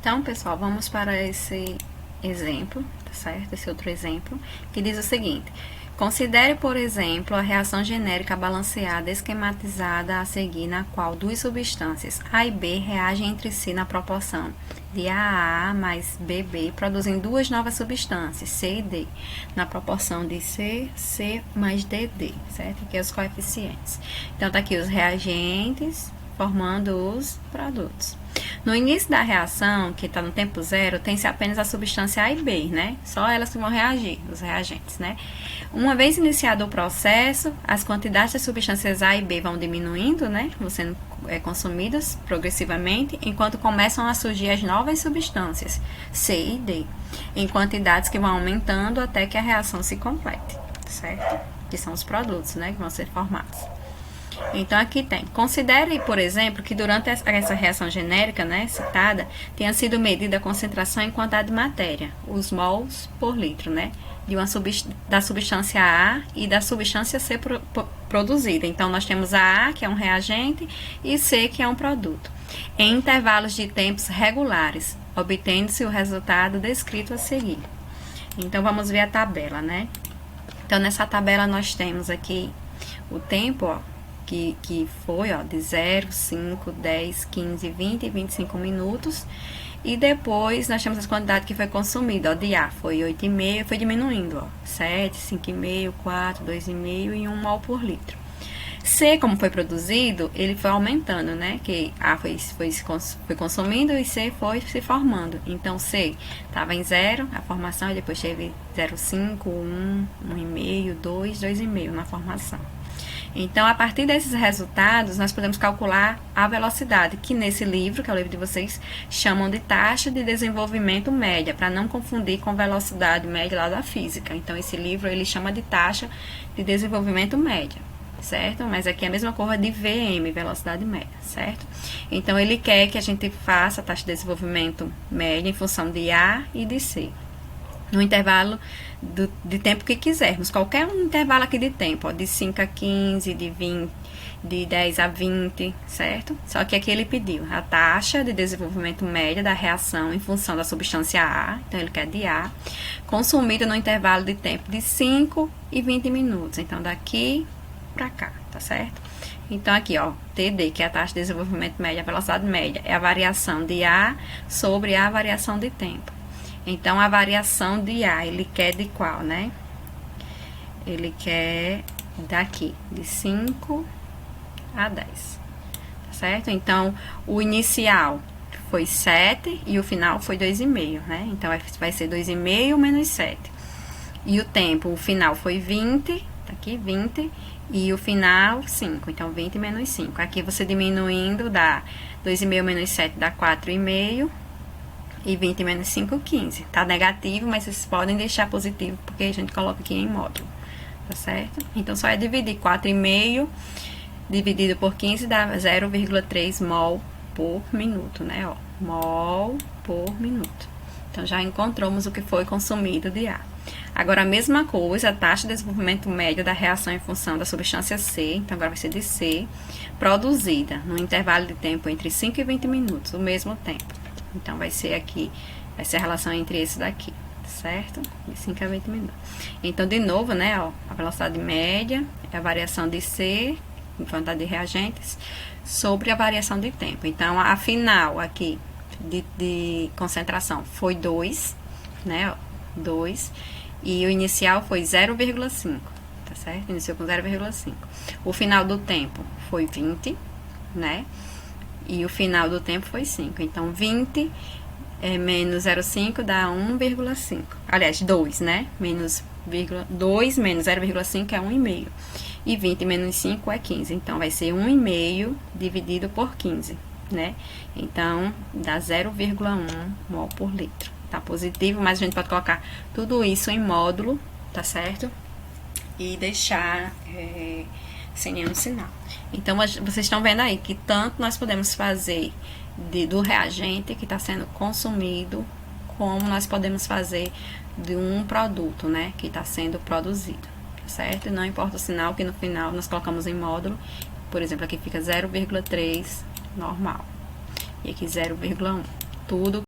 Então, pessoal, vamos para esse exemplo, tá certo? Esse outro exemplo, que diz o seguinte: considere, por exemplo, a reação genérica balanceada esquematizada a seguir, na qual duas substâncias A e B reagem entre si na proporção de AA mais BB, produzindo duas novas substâncias, C e D, na proporção de C mais DD, certo? Aqui os coeficientes. Então, tá aqui os reagentes formando os produtos. No início da reação, que está no tempo zero, tem-se apenas a substância A e B, né? Só elas que vão reagir, os reagentes, né? Uma vez iniciado o processo, as quantidades das substâncias A e B vão diminuindo, né? Vão sendo consumidas progressivamente, enquanto começam a surgir as novas substâncias, C e D, em quantidades que vão aumentando até que a reação se complete, certo? Que são os produtos, né? Que vão ser formados. Então, aqui tem. Considere, por exemplo, que durante essa reação genérica, né, citada, tenha sido medida a concentração em quantidade de matéria, os mols por litro, né, da substância A e da substância C produzida. Então, nós temos a A, que é um reagente, e C, que é um produto, em intervalos de tempos regulares, obtendo-se o resultado descrito a seguir. Então, vamos ver a tabela, né? Então, nessa tabela, nós temos aqui o tempo, ó, que foi, ó, de 0, 5, 10, 15, 20 e 25 minutos. E depois nós temos as quantidades que foi consumida, ó, de A foi 8,5, foi diminuindo, ó, 7, 5,5, 4, 2,5 e 1 mol por litro. C, como foi produzido, ele foi aumentando, né? Que A foi consumindo e C foi se formando. Então, C estava em 0, a formação, e depois teve 0,5, 1, 1,5, 2, 2,5 na formação. Então, a partir desses resultados, nós podemos calcular a velocidade, que nesse livro, que é o livro de vocês, chamam de taxa de desenvolvimento média, para não confundir com velocidade média lá da física. Então, esse livro, ele chama de taxa de desenvolvimento média, certo? Mas aqui é a mesma coisa de VM, velocidade média, certo? Então, ele quer que a gente faça a taxa de desenvolvimento média em função de A e de C, no intervalo de tempo que quisermos, qualquer um intervalo aqui de tempo, ó, de 5 a 15, de 20, de 10 a 20, certo? Só que aqui ele pediu a taxa de desenvolvimento média da reação em função da substância A, então ele quer de A, consumida no intervalo de tempo de 5 e 20 minutos, então daqui pra cá, tá certo? Então aqui, ó, TD, que é a taxa de desenvolvimento média, a velocidade média, é a variação de A sobre a variação de tempo. Então, a variação de A, ele quer de qual, né? Ele quer daqui, de 5 a 10, tá certo? Então, o inicial foi 7 e o final foi 2,5, né? Então, vai ser 2,5 menos 7. E o tempo, o final foi 20, tá aqui, 20, e o final, 5. Então, 20 menos 5. Aqui, você diminuindo, dá 2,5 menos 7 dá 4,5. E 20 menos 5, 15. Tá negativo, mas vocês podem deixar positivo, porque a gente coloca aqui em módulo, tá certo? Então, só é dividir 4,5 dividido por 15 dá 0,3 mol por minuto, né? Ó, mol por minuto. Então, já encontramos o que foi consumido de A. Agora, a mesma coisa, a taxa de desenvolvimento médio da reação em função da substância C, então agora vai ser de C, produzida no intervalo de tempo entre 5 e 20 minutos, o mesmo tempo. Então, vai ser aqui, vai ser a relação entre esse daqui, certo? De 5 a 20 minutos. Então, de novo, né, ó, a velocidade média é a variação de C, em quantidade de reagentes, sobre a variação de tempo. Então, a final aqui de concentração foi 2, né, ó, 2, e o inicial foi 0,5, tá certo? Iniciou com 0,5. O final do tempo foi 20, né? E o final do tempo foi 5. Então, 20 menos 0,5 dá 1,5. Aliás, 2, né? 2 menos 0,5 é 1,5. E 20 menos 5 é 15. Então, vai ser 1,5 dividido por 15, né? Então, dá 0,1 mol por litro. Tá positivo, mas a gente pode colocar tudo isso em módulo, tá certo? E deixar sem nenhum sinal. Então, vocês estão vendo aí que tanto nós podemos fazer do reagente que está sendo consumido, como nós podemos fazer de um produto, né, que está sendo produzido, certo? E não importa o sinal, que no final nós colocamos em módulo. Por exemplo, aqui fica 0,3 normal. E aqui 0,1. Tudo